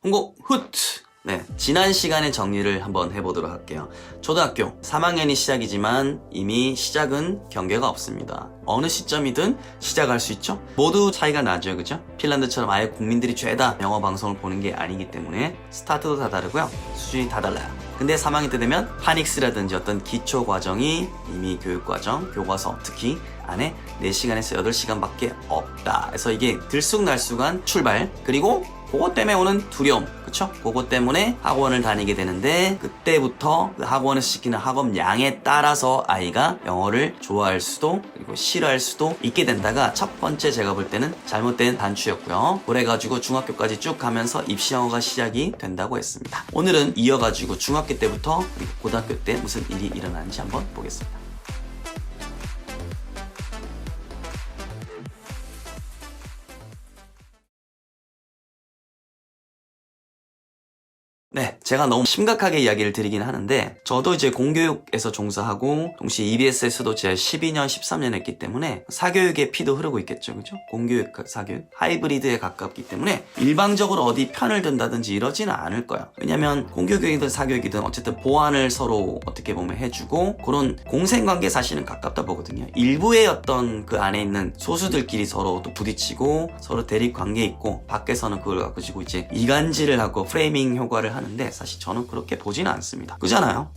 홍보 후트! 네, 지난 시간의 정리를 한번 해보도록 할게요. 초등학교 3학년이 시작이지만 이미 시작은 경계가 없습니다. 어느 시점이든 시작할 수 있죠? 모두 차이가 나죠, 그죠? 핀란드처럼 아예 국민들이 죄다 영어 방송을 보는 게 아니기 때문에 스타트도 다 다르고요. 수준이 다 달라요. 근데 3학년 때 되면 파닉스라든지 어떤 기초 과정이 이미 교육과정, 교과서 특히 안에 4시간에서 8시간밖에 없다. 그래서 이게 들쑥날쑥한 출발, 그리고 그것 때문에 오는 두려움, 그쵸? 그것 때문에 학원을 다니게 되는데 그때부터 그 학원에서 시키는 학업 양에 따라서 아이가 영어를 좋아할 수도 그리고 싫어할 수도 있게 된다가 첫 번째 제가 볼 때는 잘못된 단추였고요. 그래가지고 중학교까지 쭉 가면서 입시영어가 시작이 된다고 했습니다. 오늘은 이어가지고 중학교 때부터 그리고 고등학교 때 무슨 일이 일어나는지 한번 보겠습니다. 네, 제가 너무 심각하게 이야기를 드리긴 하는데 저도 이제 공교육에서 종사하고 동시에 EBS에서도 제가 12년, 13년 했기 때문에 사교육의 피도 흐르고 있겠죠, 그죠? 공교육, 사교육, 하이브리드에 가깝기 때문에 일방적으로 어디 편을 든다든지 이러지는 않을 거예요. 왜냐면 공교육이든 사교육이든 어쨌든 보완을 서로 어떻게 보면 해주고 그런 공생관계 사실은 가깝다 보거든요. 일부의 어떤 그 안에 있는 소수들끼리 서로 또 부딪히고 서로 대립관계 있고 밖에서는 그걸 가지고 이제 이간질을 하고 프레이밍 효과를 하는데 사실 저는 그렇게 보지는 않습니다. 그잖아요.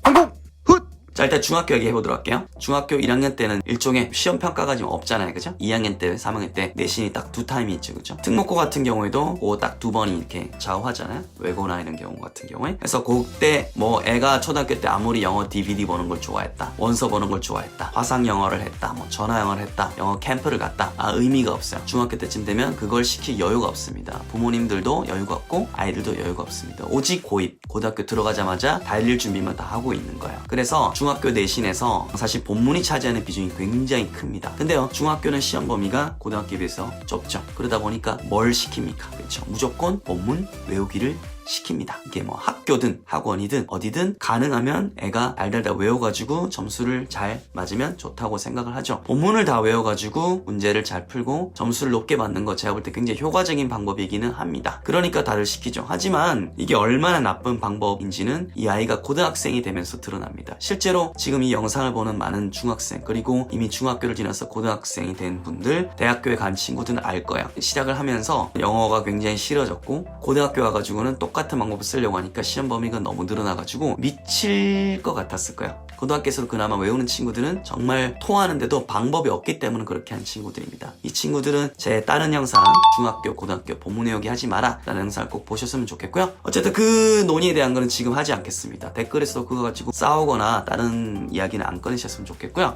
자, 일단 중학교 얘기해보도록 할게요. 중학교 1학년 때는 일종의 시험평가가 지금 없잖아요, 그죠? 2학년 때, 3학년 때 내신이 딱 두 타임이 있죠, 그죠? 특목고 같은 경우에도 그거 딱 2번이 이렇게 좌우하잖아요? 외고나 이런 경우 같은 경우에. 그래서 그때 뭐 애가 초등학교 때 아무리 영어 DVD 보는 걸 좋아했다, 원서 보는 걸 좋아했다, 화상 영어를 했다, 뭐 전화 영어를 했다, 영어 캠프를 갔다, 의미가 없어요. 중학교 때쯤 되면 그걸 시킬 여유가 없습니다. 부모님들도 여유가 없고 아이들도 여유가 없습니다. 오직 고입, 고등학교 들어가자마자 달릴 준비만 다 하고 있는 거예요. 그래서 중학교 내신에서 사실 본문이 차지하는 비중이 굉장히 큽니다. 근데요, 중학교는 시험 범위가 고등학교에 비해서 좁죠. 그러다 보니까 뭘 시킵니까? 그렇죠. 무조건 본문 외우기를 시킵니다. 이게 뭐 학교든 학원이든 어디든 가능하면 애가 달달달 외워가지고 점수를 잘 맞으면 좋다고 생각을 하죠. 본문을 다 외워가지고 문제를 잘 풀고 점수를 높게 받는 거 제가 볼 때 굉장히 효과적인 방법이기는 합니다. 그러니까 다들 시키죠. 하지만 이게 얼마나 나쁜 방법인지는 이 아이가 고등학생이 되면서 드러납니다. 실제로 지금 이 영상을 보는 많은 중학생 그리고 이미 중학교를 지나서 고등학생이 된 분들, 대학교에 간 친구들은 알 거예요. 시작을 하면서 영어가 굉장히 싫어졌고 고등학교 가가지고는 똑같은 방법을 쓰려고 하니까 시험 범위가 너무 늘어나가지고 미칠 것 같았을 거예요. 고등학교에서 그나마 외우는 친구들은 정말 통하는데도 방법이 없기 때문에 그렇게 한 친구들입니다. 이 친구들은 제 다른 영상 중학교, 고등학교 본문 외우기 하지 마라 라는 영상을 꼭 보셨으면 좋겠고요. 어쨌든 그 논의에 대한 거는 지금 하지 않겠습니다. 댓글에서 그거 가지고 싸우거나 다른 이야기는 안 꺼내셨으면 좋겠고요.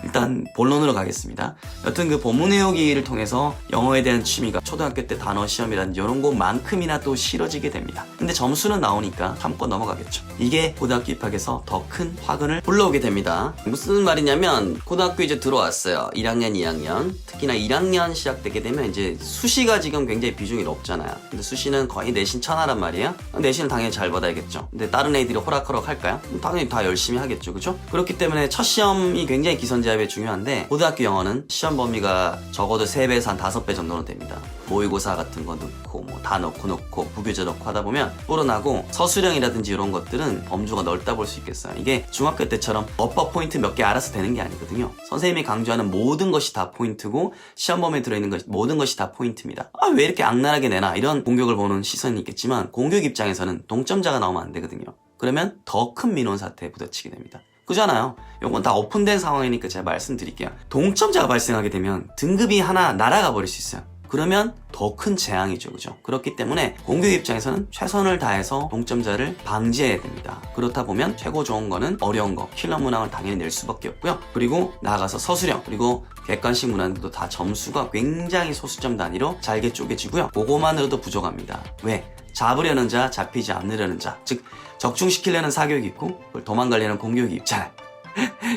일단 본론으로 가겠습니다. 여튼 그 본문 외우기를 통해서 영어에 대한 취미가 초등학교 때 단어 시험이라든지 이런 것만큼이나 또 싫어지게 됩니다. 근데 점수는 나오니까 참고 넘어가겠죠. 이게 고등학교 입학에서 더 큰 화근을 불러오게 됩니다. 무슨 말이냐면 고등학교 이제 들어왔어요. 1학년, 2학년. 특히나 1학년 시작되게 되면 이제 수시가 지금 굉장히 비중이 높잖아요. 근데 수시는 거의 내신 천하란 말이에요. 내신은 당연히 잘 받아야겠죠. 근데 다른 애들이 호락호락 할까요? 당연히 다 열심히 하겠죠, 그죠? 그렇기 때문에 첫 시험이 굉장히 기선제압에 중요한데 고등학교 영어는 시험 범위가 적어도 3배에서 한 5배 정도는 됩니다. 모의고사 같은 거 넣고 뭐 다 넣고 부교재 넣고 하다 보면 불어나고 서술형이라든지 이런 것들은 범주가 넓다 볼 수 있겠어요. 이게 중학교 때처럼 어퍼 포인트 몇 개 알아서 되는 게 아니거든요. 선생님이 강조하는 모든 것이 다 포인트고 시험 범위에 들어있는 것 모든 것이 다 포인트입니다. 왜 이렇게 악랄하게 내나 이런 공격을 보는 시선이 있겠지만 공격 입장에서는 동점자가 나오면 안 되거든요. 그러면 더 큰 민원 사태에 부딪히게 됩니다. 그잖아요. 이건 다 오픈된 상황이니까 제가 말씀드릴게요. 동점자가 발생하게 되면 등급이 하나 날아가 버릴 수 있어요. 그러면 더 큰 재앙이죠, 그죠? 그렇기 때문에 공격 입장에서는 최선을 다해서 동점자를 방지해야 됩니다. 그렇다 보면 최고 좋은 거는 어려운 거, 킬러 문항을 당연히 낼 수밖에 없고요. 그리고 나아가서 서술형, 그리고 객관식 문항들도 다 점수가 굉장히 소수점 단위로 잘게 쪼개지고요. 그거만으로도 부족합니다. 왜? 잡으려는 자, 잡히지 않으려는 자, 즉 적중시키려는 사교육이 있고 그걸 도망가려는 공교육이 있잖아요.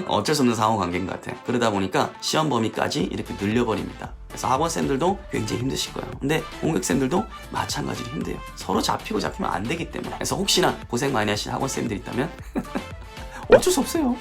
어쩔 수 없는 상호관계인 것 같아요. 그러다 보니까 시험 범위까지 이렇게 늘려버립니다. 그래서 학원생들도 굉장히 힘드실 거예요. 근데 공격생들도 마찬가지로 힘들어요. 서로 잡히면 안 되기 때문에. 그래서 혹시나 고생 많이 하신 학원생들이 있다면 어쩔 수 없어요.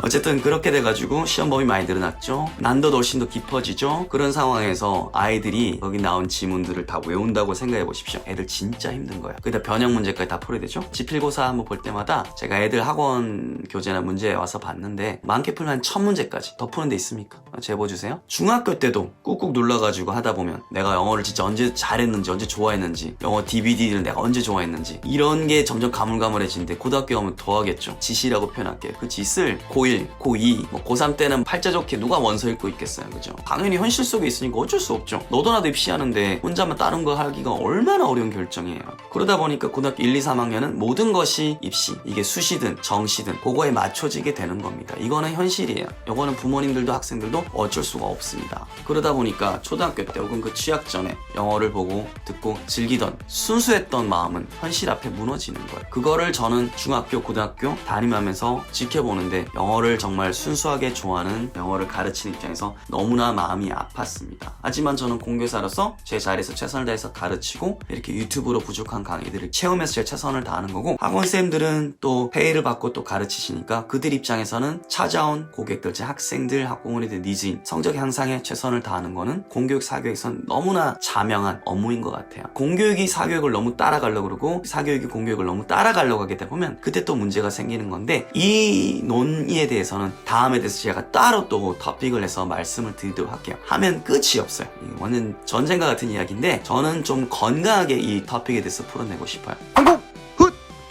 어쨌든 그렇게 돼가지고 시험 범위 많이 늘어났죠. 난도도 훨씬 더 깊어지죠. 그런 상황에서 아이들이 거기 나온 지문들을 다 외운다고 생각해 보십시오. 애들 진짜 힘든 거야. 거기다 변형 문제까지 다 풀어야 되죠. 지필고사 한번 볼 때마다 제가 애들 학원 교재나 문제 와서 봤는데 많게 풀면 한 1000문제까지 더 푸는 데 있습니까? 제보 주세요. 중학교 때도 꾹꾹 눌러가지고 하다 보면 내가 영어를 진짜 언제 잘했는지, 언제 좋아했는지, 영어 DVD를 내가 언제 좋아했는지 이런 게 점점 가물가물해지는데 고등학교 가면 더 하겠죠. 지시라고 표현할게요. 그 짓을 고1, 고2, 고3 때는 팔자 좋게 누가 원서 읽고 있겠어요. 그죠? 당연히 현실 속에 있으니까 어쩔 수 없죠. 너도 나도 입시하는데 혼자만 다른 거 하기가 얼마나 어려운 결정이에요. 그러다 보니까 고등학교 1, 2, 3학년은 모든 것이 입시, 이게 수시든 정시든 그거에 맞춰지게 되는 겁니다. 이거는 현실이에요. 이거는 부모님들도 학생들도 어쩔 수가 없습니다. 그러다 보니까 초등학교 때 혹은 그 취학 전에 영어를 보고 듣고 즐기던 순수했던 마음은 현실 앞에 무너지는 거예요. 그거를 저는 중학교, 고등학교 담임하면서 지켜보는데 영어를 정말 순수하게 좋아하는 영어를 가르치는 입장에서 너무나 마음이 아팠습니다. 하지만 저는 공교사로서 제 자리에서 최선을 다해서 가르치고 이렇게 유튜브로 부족한 강의들을 채우면서 제 최선을 다하는 거고 학원쌤들은 또 페이를 받고 또 가르치시니까 그들 입장에서는 찾아온 고객들, 제 학생들, 학부모님들 니즈인 성적 향상에 최선을 다하는 거는 공교육, 사교육에선 너무나 자명한 업무인 것 같아요. 공교육이 사교육을 너무 따라가려고 그러고 사교육이 공교육을 너무 따라가려고 하게 되면 그때 또 문제가 생기는 건데 이 논의에 대해서는 다음에 대해서 제가 따로 또 토픽을 해서 말씀을 드리도록 할게요. 하면 끝이 없어요. 완전 전쟁과 같은 이야기인데 저는 좀 건강하게 이 토픽에 대해서 풀어내고 싶어요.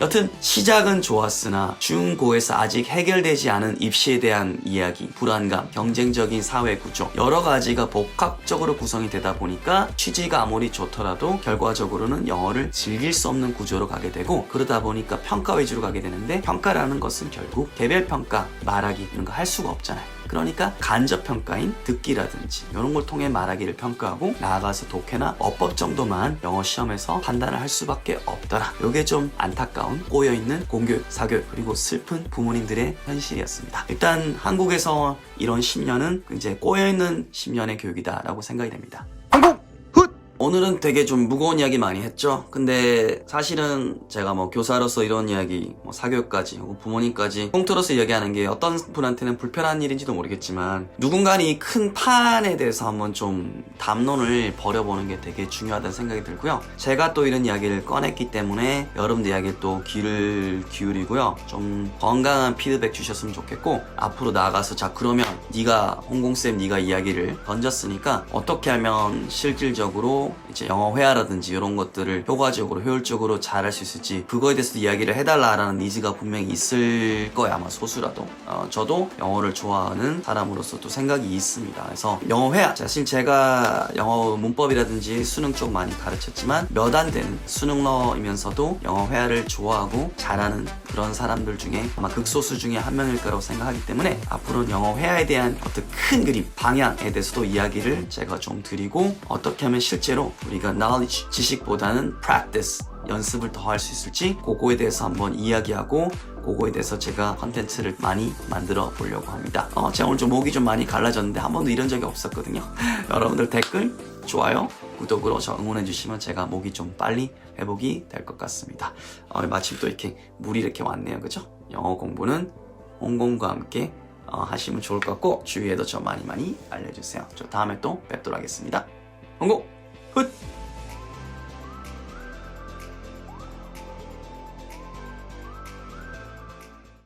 여튼 시작은 좋았으나 중고에서 아직 해결되지 않은 입시에 대한 이야기, 불안감, 경쟁적인 사회 구조 여러 가지가 복합적으로 구성이 되다 보니까 취지가 아무리 좋더라도 결과적으로는 영어를 즐길 수 없는 구조로 가게 되고 그러다 보니까 평가 위주로 가게 되는데 평가라는 것은 결국 개별평가, 말하기 이런 거 할 수가 없잖아요. 그러니까 간접평가인 듣기라든지 이런 걸 통해 말하기를 평가하고 나아가서 독해나 어법 정도만 영어 시험에서 판단을 할 수밖에 없더라. 이게 좀 안타까운 꼬여있는 공교육, 사교육 그리고 슬픈 부모님들의 현실이었습니다. 일단 한국에서 이런 10년은 이제 꼬여있는 10년의 교육이다 라고 생각이 됩니다. 오늘은 되게 좀 무거운 이야기 많이 했죠. 근데 사실은 제가 교사로서 이런 이야기, 사교육까지 혹은 부모님까지 통틀어서 이야기하는 게 어떤 분한테는 불편한 일인지도 모르겠지만 누군가는 이 큰 판에 대해서 한번 좀 담론을 벌여보는 게 되게 중요하다는 생각이 들고요. 제가 또 이런 이야기를 꺼냈기 때문에 여러분들 이야기에 또 귀를 기울이고요. 좀 건강한 피드백 주셨으면 좋겠고 앞으로 나아가서 자 그러면 홍공쌤 네가 이야기를 던졌으니까 어떻게 하면 실질적으로 이제 영어 회화라든지 이런 것들을 효과적으로 효율적으로 잘할 수 있을지 그거에 대해서 이야기를 해달라라는 니즈가 분명히 있을 거예요. 아마 소수라도 저도 영어를 좋아하는 사람으로서 또 생각이 있습니다. 그래서 영어 회화 사실 제가 영어 문법이라든지 수능 쪽 많이 가르쳤지만 몇 안 되는 수능러이면서도 영어 회화를 좋아하고 잘하는 그런 사람들 중에 아마 극소수 중에 한 명일 거라고 생각하기 때문에 앞으로는 영어 회화에 대한 어떤 큰 그림 방향에 대해서도 이야기를 제가 좀 드리고 어떻게 하면 실제로 우리가 knowledge, 지식보다는 practice, 연습을 더 할 수 있을지 그거에 대해서 한번 이야기하고 그거에 대해서 제가 컨텐츠를 많이 만들어 보려고 합니다. 제가 오늘 좀 목이 좀 많이 갈라졌는데 한 번도 이런 적이 없었거든요. 여러분들 댓글, 좋아요, 구독으로 저 응원해 주시면 제가 목이 좀 빨리 회복이 될 것 같습니다. 마침 또 이렇게 물이 이렇게 왔네요. 그죠? 영어 공부는 홍공과 함께 하시면 좋을 것 같고 주위에도 저 많이 알려주세요. 저 다음에 또 뵙도록 하겠습니다. 홍공! 훗!